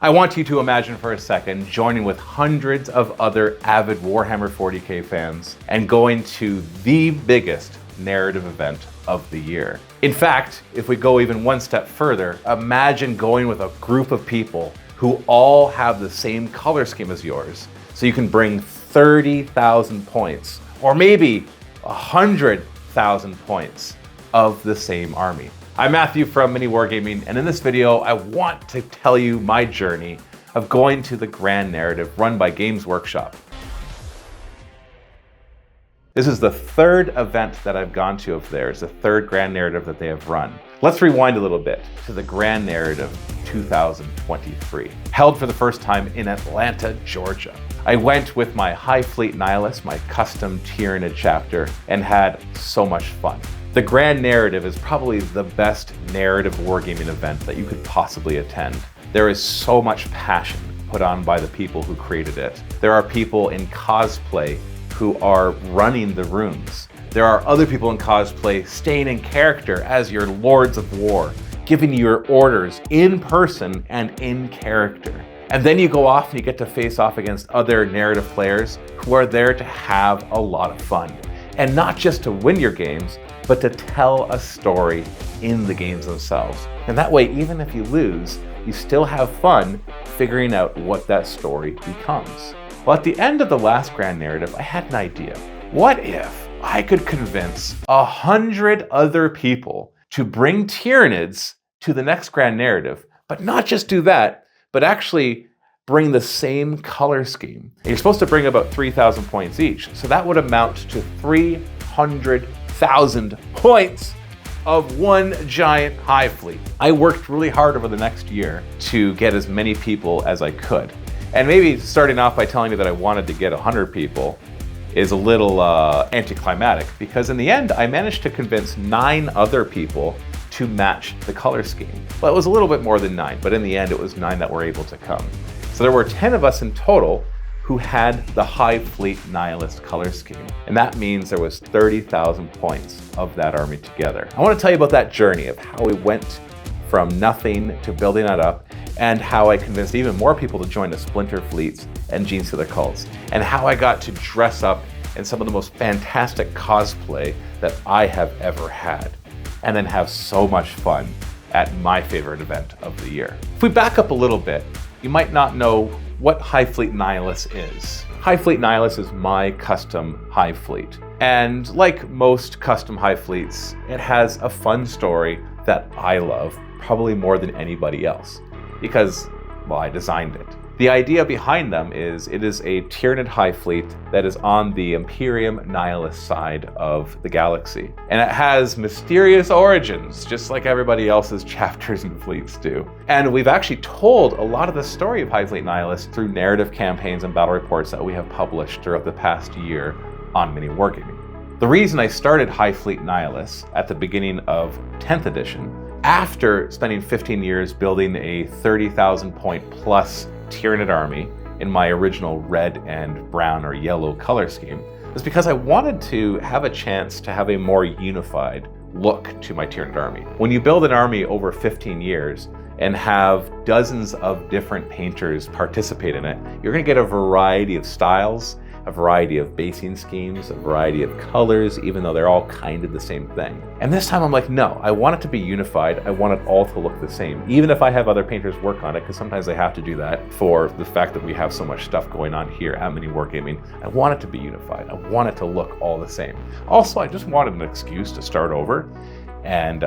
I want you to imagine for a second joining with hundreds of other avid Warhammer 40k fans and going to the biggest narrative event of the year. In fact, if we go even one step further, imagine going with a group of people who all have the same color scheme as yours, so you can bring 30,000 points, or maybe 100,000 points of the same army. I'm Matthew from Mini Wargaming, and in this video, I want to tell you my journey of going to the Grand Narrative run by Games Workshop. This is the third event that I've gone to of theirs, the third Grand Narrative that they have run. Let's rewind a little bit to the Grand Narrative 2023, held for the first time in Atlanta, Georgia. I went with my Hive Fleet Nihilus, my custom Tyranid chapter, and had so much fun. The Grand Narrative is probably the best narrative wargaming event that you could possibly attend. There is so much passion put on by the people who created it. There are people in cosplay who are running the rooms. There are other people in cosplay staying in character as your lords of war, giving you your orders in person and in character. And then you go off and you get to face off against other narrative players who are there to have a lot of fun. And not just to win your games, but to tell a story in the games themselves. And that way, even if you lose, you still have fun figuring out what that story becomes. Well, at the end of the last Grand Narrative, I had an idea. What if I could convince 100 other people to bring Tyranids to the next Grand Narrative, but not just do that, but actually bring the same color scheme. And you're supposed to bring about 3,000 points each, so that would amount to 300,000 points of one giant Hive Fleet. I worked really hard over the next year to get as many people as I could. And maybe starting off by telling you that I wanted to get 100 people is a little anticlimactic, because in the end, I managed to convince 9 other people to match the color scheme. Well, it was a little bit more than 9, but in the end, it was 9 that were able to come. So there were 10 of us in total who had the Hive Fleet Nihilus color scheme. And that means there was 30,000 points of that army together. I want to tell you about that journey of how we went from nothing to building that up, and how I convinced even more people to join the Splinter Fleets and Genestealer cults, and how I got to dress up in some of the most fantastic cosplay that I have ever had, and then have so much fun at my favorite event of the year. If we back up a little bit, you might not know what Hive Fleet Nihilus is. Hive Fleet Nihilus is my custom Hive Fleet. And like most custom Hive Fleets, it has a fun story that I love, probably more than anybody else, because, well, I designed it. The idea behind them is it is a Tyranid Hive Fleet that is on the Imperium Nihilus side of the galaxy. And it has mysterious origins, just like everybody else's chapters and fleets do. And we've actually told a lot of the story of Hive Fleet Nihilus through narrative campaigns and battle reports that we have published throughout the past year on Mini Wargaming. The reason I started Hive Fleet Nihilus at the beginning of 10th edition, after spending 15 years building a 30,000 point plus Tyranid army in my original red and brown or yellow color scheme, is because I wanted to have a chance to have a more unified look to my Tyranid army. When you build an army over 15 years and have dozens of different painters participate in it, you're going to get a variety of styles, a variety of basing schemes, a variety of colors, even though they're all kind of the same thing. And this time I'm like, no, I want it to be unified. I want it all to look the same, even if I have other painters work on it, because sometimes they have to do that for the fact that we have so much stuff going on here at Mini Wargaming. I want it to be unified. I want it to look all the same. Also, I just wanted an excuse to start over and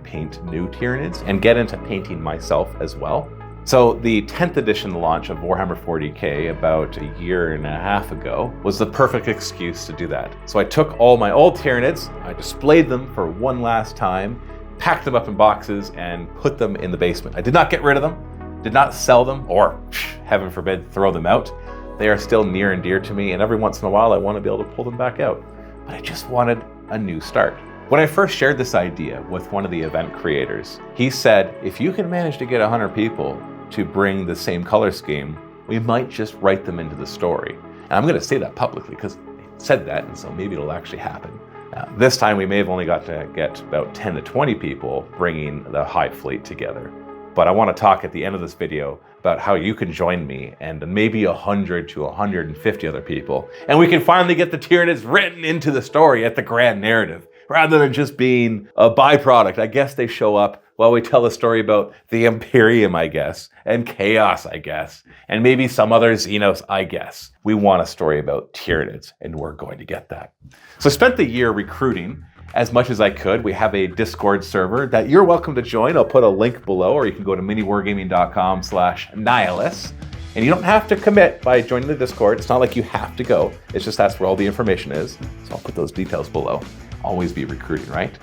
paint new Tyranids and get into painting myself as well. So the 10th edition launch of Warhammer 40k about a year and a half ago was the perfect excuse to do that. So I took all my old Tyranids, I displayed them for one last time, packed them up in boxes, and put them in the basement. I did not get rid of them, did not sell them, or heaven forbid, throw them out. They are still near and dear to me, and every once in a while I want to be able to pull them back out. But I just wanted a new start. When I first shared this idea with one of the event creators, he said, if you can manage to get 100 people to bring the same color scheme, we might just write them into the story. And I'm going to say that publicly because they said that, and so maybe it'll actually happen. This time we may have only got to get about 10 to 20 people bringing the Hive Fleet together. But I want to talk at the end of this video about how you can join me and maybe 100 to 150 other people. And we can finally get the Tyranids written into the story at the grand narrative, rather than just being a byproduct. I guess they show up while we tell a story about the Imperium, I guess, and Chaos, I guess, and maybe some other Xenos, I guess. We want a story about Tyranids, and we're going to get that. So I spent the year recruiting as much as I could. We have a Discord server that you're welcome to join. I'll put a link below, or you can go to miniwargaming.com/Nihilus. And you don't have to commit by joining the Discord. It's not like you have to go. It's just that's where all the information is. So I'll put those details below. Always be recruiting, right?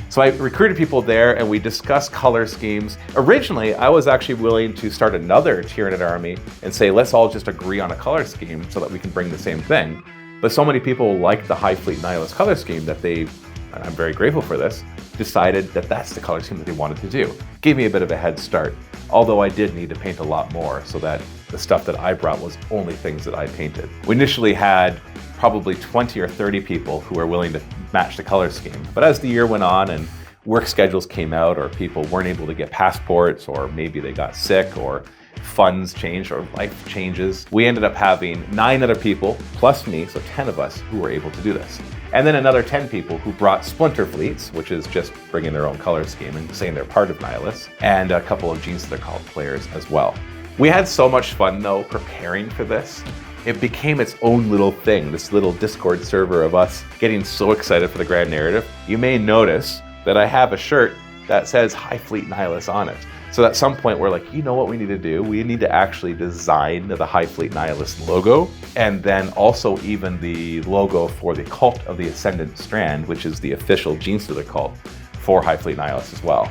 So I recruited people there and we discussed color schemes. Originally, I was actually willing to start another Tyranid army and say, let's all just agree on a color scheme so that we can bring the same thing. But so many people liked the Hive Fleet Nihilus color scheme that they, and I'm very grateful for this, decided that that's the color scheme that they wanted to do. Gave me a bit of a head start, although I did need to paint a lot more so that the stuff that I brought was only things that I painted. We initially had probably 20 or 30 people who were willing to match the color scheme. But as the year went on and work schedules came out, or people weren't able to get passports, or maybe they got sick, or funds changed, or life changes, we ended up having 9 other people, plus me, so 10 of us who were able to do this. And then another 10 people who brought splinter fleets, which is just bringing their own color scheme and saying they're part of Nihilus, and a couple of Genes That Are Called players as well. We had so much fun though preparing for this. It became its own little thing, this little Discord server of us getting so excited for the grand narrative. You may notice that I have a shirt that says Hive Fleet Nihilus on it. So at some point we're like, you know what we need to do? We need to actually design the Hive Fleet Nihilus logo, and then also even the logo for the Cult of the Ascendant Strand, which is the official Genes That Are Called for Hive Fleet Nihilus as well.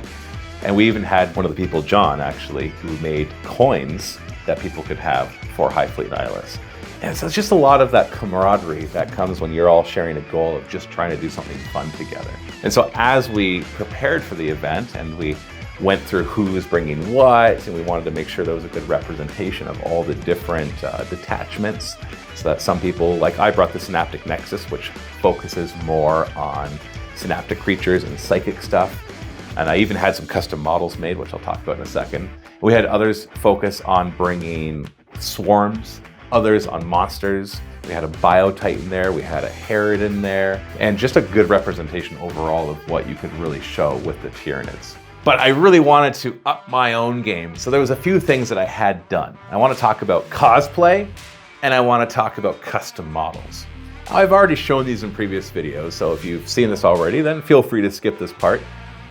And we even had one of the people, John, actually, who made coins that people could have for Hive Fleet Nihilus. And so it's just a lot of that camaraderie that comes when you're all sharing a goal of just trying to do something fun together. And so as we prepared for the event and we went through who was bringing what, and we wanted to make sure there was a good representation of all the different detachments, so that some people, like I brought the Synaptic Nexus, which focuses more on synaptic creatures and psychic stuff. And I even had some custom models made, which I'll talk about in a second. We had others focus on bringing swarms, others on monsters. We had a Bio-Titan there, we had a Herod in there, and just a good representation overall of what you could really show with the Tyranids. But I really wanted to up my own game, so there was a few things that I had done. I want to talk about cosplay, and I want to talk about custom models. I've already shown these in previous videos, so if you've seen this already, then feel free to skip this part.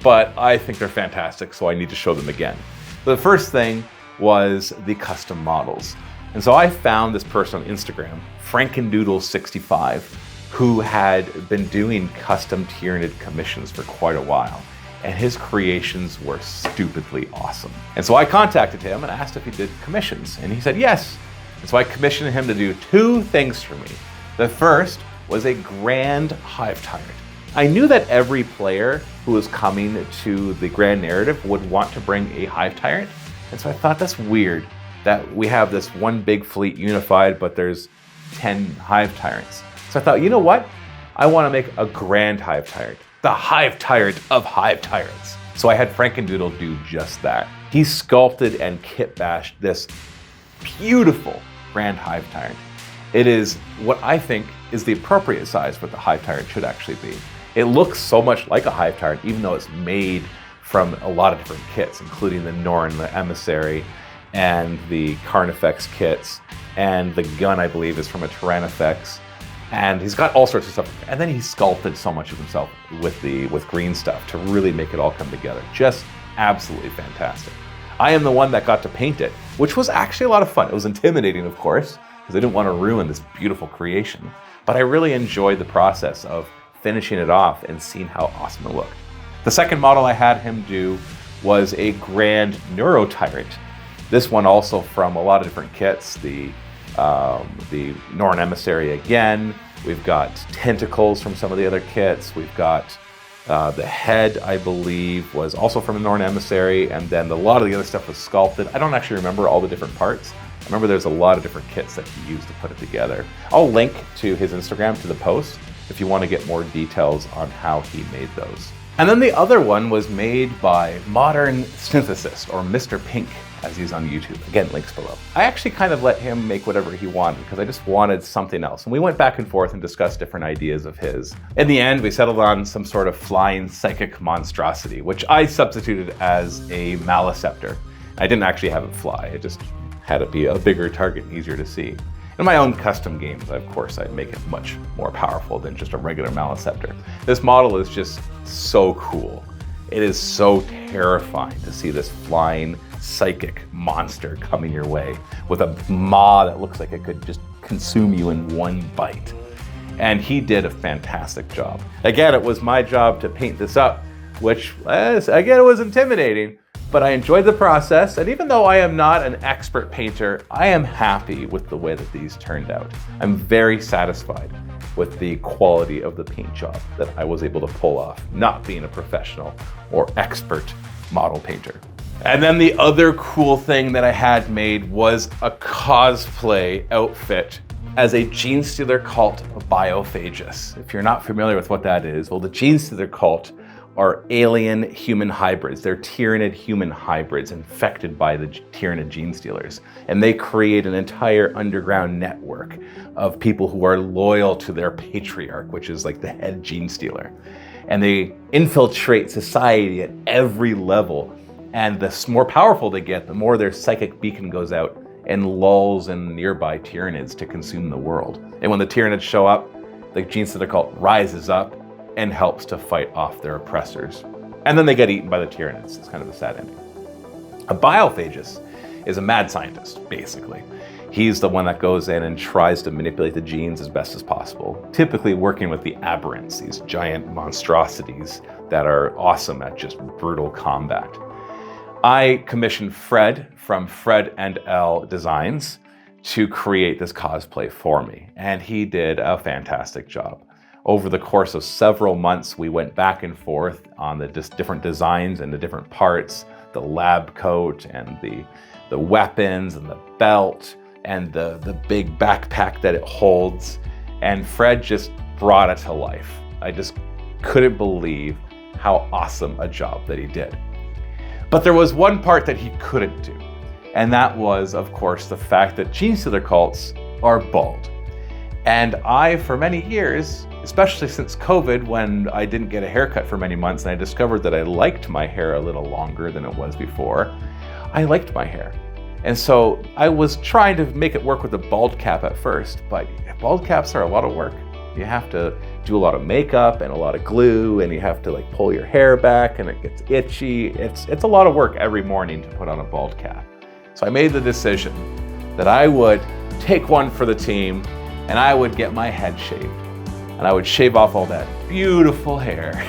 But I think they're fantastic, so I need to show them again. The first thing was the custom models. And so I found this person on Instagram, Frankendoodle65, who had been doing custom Tyranid commissions for quite a while. And his creations were stupidly awesome. And so I contacted him and asked if he did commissions, and he said yes. And so I commissioned him to do 2 things for me. The first was a grand Hive Tyrant. I knew that every player who was coming to the grand narrative would want to bring a Hive Tyrant. And so I thought that's weird that we have this one big fleet unified, but there's 10 Hive Tyrants. So I thought, you know what? I want to make a grand Hive Tyrant, the Hive Tyrant of Hive Tyrants. So I had Frankendoodle do just that. He sculpted and kit bashed this beautiful grand Hive Tyrant. It is what I think is the appropriate size for what the Hive Tyrant should actually be. It looks so much like a Hive Tyrant, even though it's made from a lot of different kits, including the Norn, the Emissary, and the Carnifex kits, and the gun, I believe, is from a Tyrannifex, and he's got all sorts of stuff. And then he sculpted so much of himself with green stuff to really make it all come together. Just absolutely fantastic. I am the one that got to paint it, which was actually a lot of fun. It was intimidating, of course, because I didn't want to ruin this beautiful creation, but I really enjoyed the process of finishing it off and seeing how awesome it looked. The second model I had him do was a Grand Neuro Tyrant. This one also from a lot of different kits. The Norn Emissary again. We've got tentacles from some of the other kits. We've got the head, I believe, was also from a Norn Emissary, and then a lot of the other stuff was sculpted. I don't actually remember all the different parts. I remember there's a lot of different kits that he used to put it together. I'll link to his Instagram to the post if you want to get more details on how he made those. And then the other one was made by Modern Synthesist, or Mr. Pink, as he's on YouTube. Again, links below. I actually kind of let him make whatever he wanted because I just wanted something else. And we went back and forth and discussed different ideas of his. In the end, we settled on some sort of flying psychic monstrosity, which I substituted as a Maleceptor. I didn't actually have it fly. It just had to be a bigger target and easier to see. In my own custom games, of course, I'd make it much more powerful than just a regular Maleceptor. This model is just so cool. It is so terrifying to see this flying psychic monster coming your way with a maw that looks like it could just consume you in one bite. And he did a fantastic job. Again, it was my job to paint this up, which, again, it was intimidating. But I enjoyed the process, and even though I am not an expert painter, I am happy with the way that these turned out. I'm very satisfied with the quality of the paint job that I was able to pull off, not being a professional or expert model painter. And then the other cool thing that I had made was a cosplay outfit as a Genestealer cult Biophagus. If you're not familiar with what that is, well, the Genestealer cult are alien human hybrids. They're Tyranid human hybrids infected by the Tyranid Genestealers. And they create an entire underground network of people who are loyal to their patriarch, which is like the head Genestealer. And they infiltrate society at every level. And the more powerful they get, the more their psychic beacon goes out and lulls in nearby Tyranids to consume the world. And when the Tyranids show up, the Genestealer cult rises up and helps to fight off their oppressors. And then they get eaten by the Tyranids. It's kind of a sad ending. A Biophagus is a mad scientist, basically. He's the one that goes in and tries to manipulate the genes as best as possible, typically working with the aberrants, these giant monstrosities that are awesome at just brutal combat. I commissioned Fred from Fred and L Designs to create this cosplay for me, and he did a fantastic job. Over the course of several months, we went back and forth on the different designs and the different parts, the lab coat and the weapons and the belt and the big backpack that it holds. And Fred just brought it to life. I just couldn't believe how awesome a job that he did. But there was one part that he couldn't do. And that was, of course, the fact that Genestealer cults are bald. And I, for many years, especially since COVID, when I didn't get a haircut for many months and I discovered that I liked my hair a little longer than it was before, I liked my hair. And so I was trying to make it work with a bald cap at first, but bald caps are a lot of work. You have to do a lot of makeup and a lot of glue, and you have to like pull your hair back and it gets itchy. It's a lot of work every morning to put on a bald cap. So I made the decision that I would take one for the team and I would get my head shaved. And I would shave off all that beautiful hair,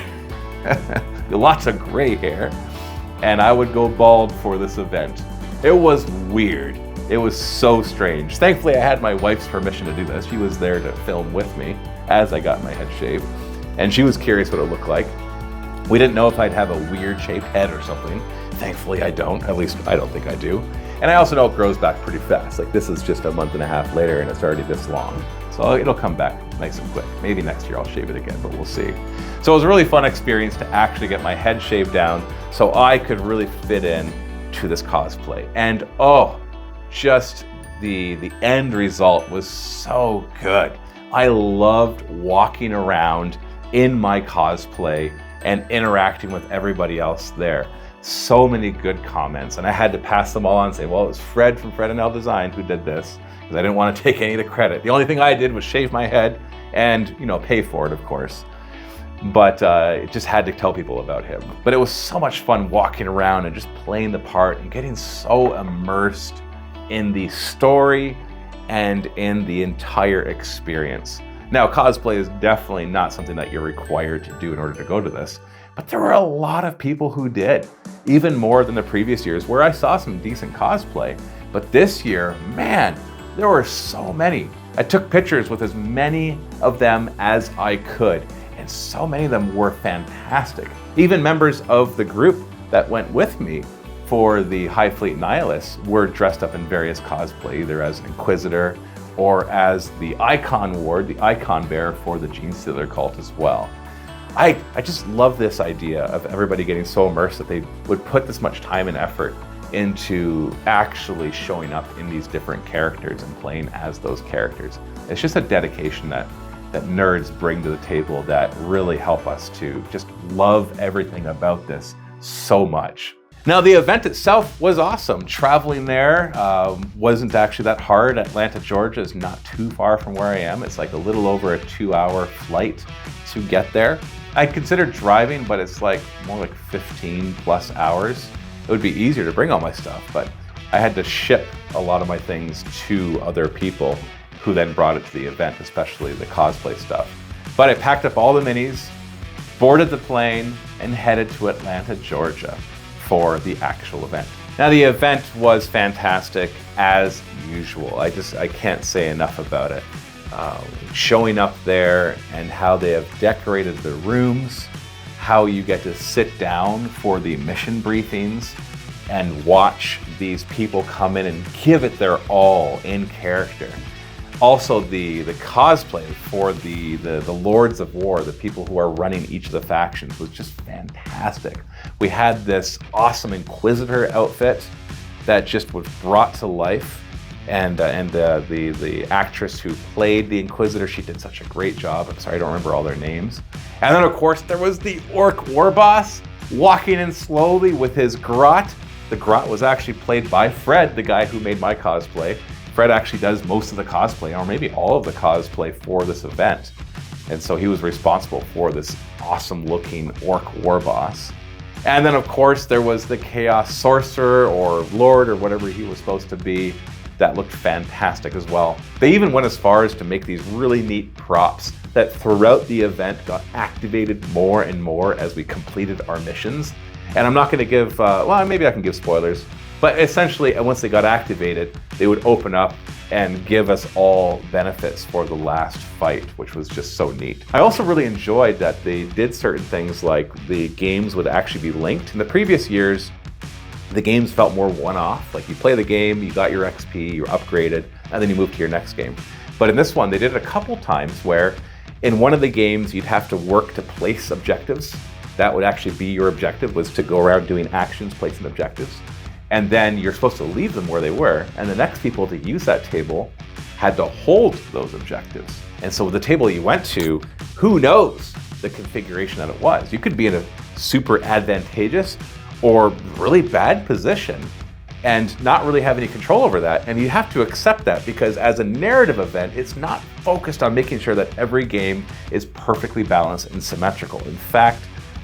lots of gray hair, and I would go bald for this event. It was weird. It was so strange. Thankfully, I had my wife's permission to do this. She was there to film with me as I got my head shaved, and she was curious what it looked like. We didn't know if I'd have a weird shaped head or something. Thankfully, I don't. At least, I don't think I do. And I also know it grows back pretty fast. Like, this is just a month and a half later, and it's already this long. So it'll come back nice and quick. Maybe next year I'll shave it again, but we'll see. So it was a really fun experience to actually get my head shaved down so I could really fit in to this cosplay. And oh, just the end result was so good. I loved walking around in my cosplay and interacting with everybody else there. So many good comments, and I had to pass them all on and say, well, it was Fred from Fred and L Design who did this, because I didn't want to take any of the credit. The only thing I did was shave my head and, pay for it, of course. But it just had to tell people about him. But it was so much fun walking around and just playing the part and getting so immersed in the story and in the entire experience. Now, cosplay is definitely not something that you're required to do in order to go to this, but there were a lot of people who did, even more than the previous years where I saw some decent cosplay. But this year, man, there were so many. I took pictures with as many of them as I could, and so many of them were fantastic. Even members of the group that went with me for the Hive Fleet Nihilus were dressed up in various cosplay, either as an Inquisitor or as the Icon Ward, the Icon Bearer for the Genestealer cult as well. I just love this idea of everybody getting so immersed that they would put this much time and effort into actually showing up in these different characters and playing as those characters. It's just a dedication that nerds bring to the table that really help us to just love everything about this so much. Now, the event itself was awesome. Traveling there wasn't actually that hard. Atlanta, Georgia is not too far from where I am. It's like a little over a 2-hour flight to get there. I considered driving, but it's like more like 15 plus hours. It would be easier to bring all my stuff, but I had to ship a lot of my things to other people who then brought it to the event, especially the cosplay stuff. But I packed up all the minis, boarded the plane, and headed to Atlanta, Georgia for the actual event. Now, the event was fantastic as usual. I can't say enough about it. Showing up there and how they have decorated the rooms, how you get to sit down for the mission briefings and watch these people come in and give it their all in character. Also, the cosplay for the Lords of War, the people who are running each of the factions, was just fantastic. We had this awesome Inquisitor outfit that just was brought to life, and the actress who played the Inquisitor, she did such a great job. I'm sorry, I don't remember all their names. And then, of course, there was the Orc War Boss walking in slowly with his grot. The grot was actually played by Fred, the guy who made my cosplay. Fred actually does most of the cosplay, or maybe all of the cosplay for this event. And so he was responsible for this awesome looking Orc War Boss. And then, of course, there was the Chaos Sorcerer or Lord or whatever he was supposed to be. That looked fantastic as well. They even went as far as to make these really neat props that throughout the event got activated more and more as we completed our missions. And I'm not going to give, well, maybe I can give spoilers, but essentially once they got activated, they would open up and give us all benefits for the last fight, which was just so neat. I also really enjoyed that they did certain things like the games would actually be linked. In the previous years, the games felt more one-off. Like you play the game, you got your XP, you're upgraded, and then you move to your next game. But in this one, they did it a couple times where in one of the games, you'd have to work to place objectives. That would actually be your objective, was to go around doing actions, placing objectives. And then you're supposed to leave them where they were. And the next people to use that table had to hold those objectives. And so the table you went to, who knows the configuration that it was? You could be in a super advantageous or really bad position and not really have any control over that. And you have to accept that because as a narrative event, it's not focused on making sure that every game is perfectly balanced and symmetrical. In fact,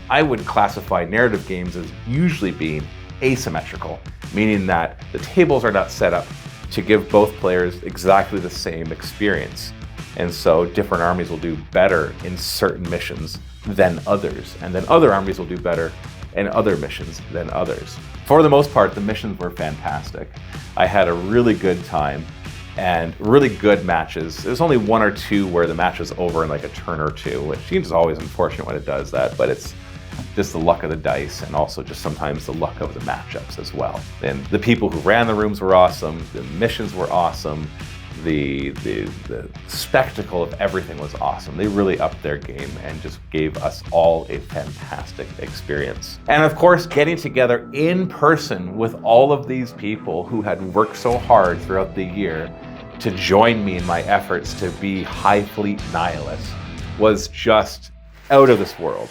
I would classify narrative games as usually being asymmetrical, meaning that the tables are not set up to give both players exactly the same experience. And so different armies will do better in certain missions than others, and then other armies will do better in other missions than others. For the most part, the missions were fantastic. I had a really good time and really good matches. There's only one or two where the match was over in like a turn or two, which seems always unfortunate when it does that, but it's just the luck of the dice and also just sometimes the luck of the matchups as well. And the people who ran the rooms were awesome, the missions were awesome, the spectacle of everything was awesome. They really upped their game and just gave us all a fantastic experience. And of course, getting together in person with all of these people who had worked so hard throughout the year to join me in my efforts to be Hive Fleet Nihilus was just out of this world.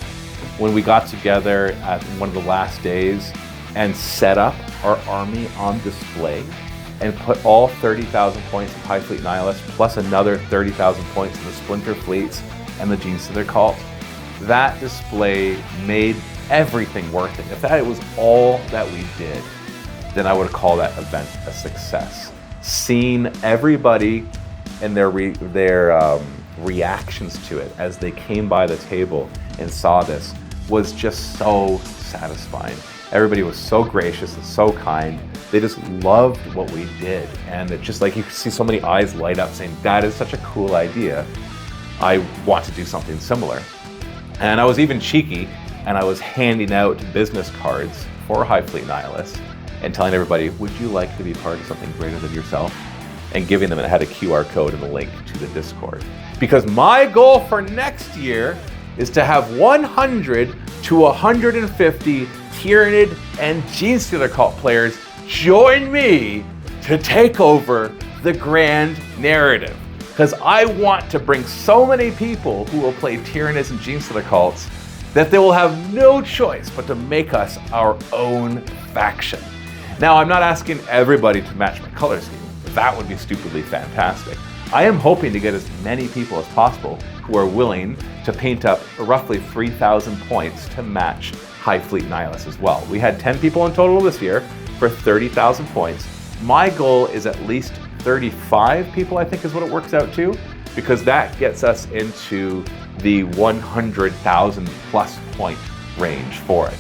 When we got together at one of the last days and set up our army on display and put all 30,000 points of Hive Fleet Nihilus plus another 30,000 points in the Splinter Fleets and the Genestealer Cult, that display made everything worth it. If that was all that we did, then I would call that event a success. Seeing everybody and their reactions to it as they came by the table and saw this was just so satisfying. Everybody was so gracious and so kind. They just loved what we did. And it's just like you could see so many eyes light up saying, that is such a cool idea. I want to do something similar. And I was even cheeky and I was handing out business cards for Hive Fleet Nihilus and telling everybody, would you like to be part of something greater than yourself? And giving them, it had a QR code and a link to the Discord. Because my goal for next year is to have 100 to 150 Tyranid and Genestealer Cult players join me to take over the grand narrative. Because I want to bring so many people who will play Tyranids and Genestealer cults that they will have no choice but to make us our own faction. Now, I'm not asking everybody to match my color scheme. That would be stupidly fantastic. I am hoping to get as many people as possible who are willing to paint up roughly 3,000 points to match Hive Fleet Nihilus as well. We had 10 people in total this year for 30,000 points. My goal is at least 35 people, I think is what it works out to, because that gets us into the 100,000 plus point range for it.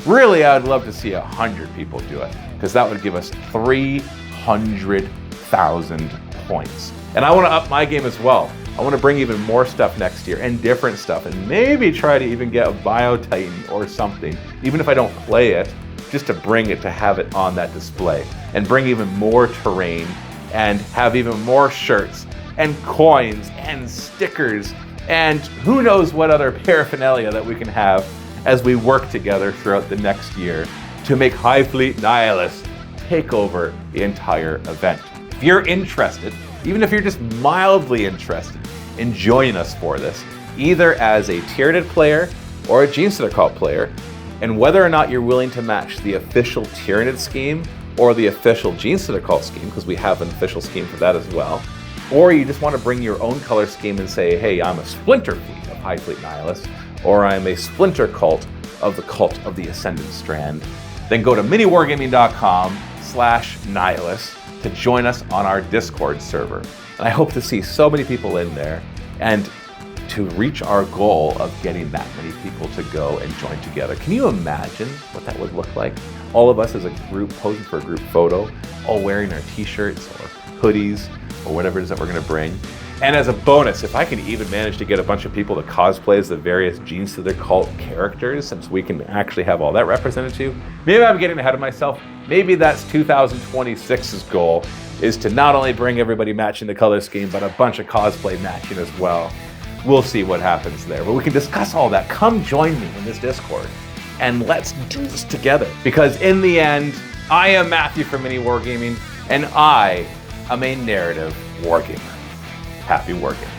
Really, I'd love to see 100 people do it, because that would give us 300,000 points. And I want to up my game as well. I want to bring even more stuff next year and different stuff, and maybe try to even get a Bio-Titan or something, even if I don't play it, just to bring it, to have it on that display, and bring even more terrain, and have even more shirts and coins and stickers and who knows what other paraphernalia that we can have as we work together throughout the next year to make Hive Fleet Nihilus take over the entire event. If you're interested, even if you're just mildly interested in joining us for this, either as a Tyranid player or a Genestealer cult player, and whether or not you're willing to match the official Tyranid scheme or the official Genestealer cult scheme, because we have an official scheme for that as well, or you just want to bring your own color scheme and say, hey, I'm a splinter fleet of Hive Fleet Nihilus, or I'm a splinter cult of the Cult of the Ascendant Strand, then go to miniwargaming.com/Nihilus to join us on our Discord server. And I hope to see so many people in there, and to reach our goal of getting that many people to go and join together. Can you imagine what that would look like? All of us as a group posing for a group photo, all wearing our t-shirts or hoodies or whatever it is that we're gonna bring. And as a bonus, if I can even manage to get a bunch of people to cosplay as the various Genestealer cult characters, since we can actually have all that represented too, maybe I'm getting ahead of myself. Maybe that's 2026's goal, is to not only bring everybody matching the color scheme, but a bunch of cosplay matching as well. We'll see what happens there, but we can discuss all that. Come join me in this Discord, and let's do this together. Because in the end, I am Matthew from Mini Wargaming, and I am a narrative wargamer. Happy wargaming.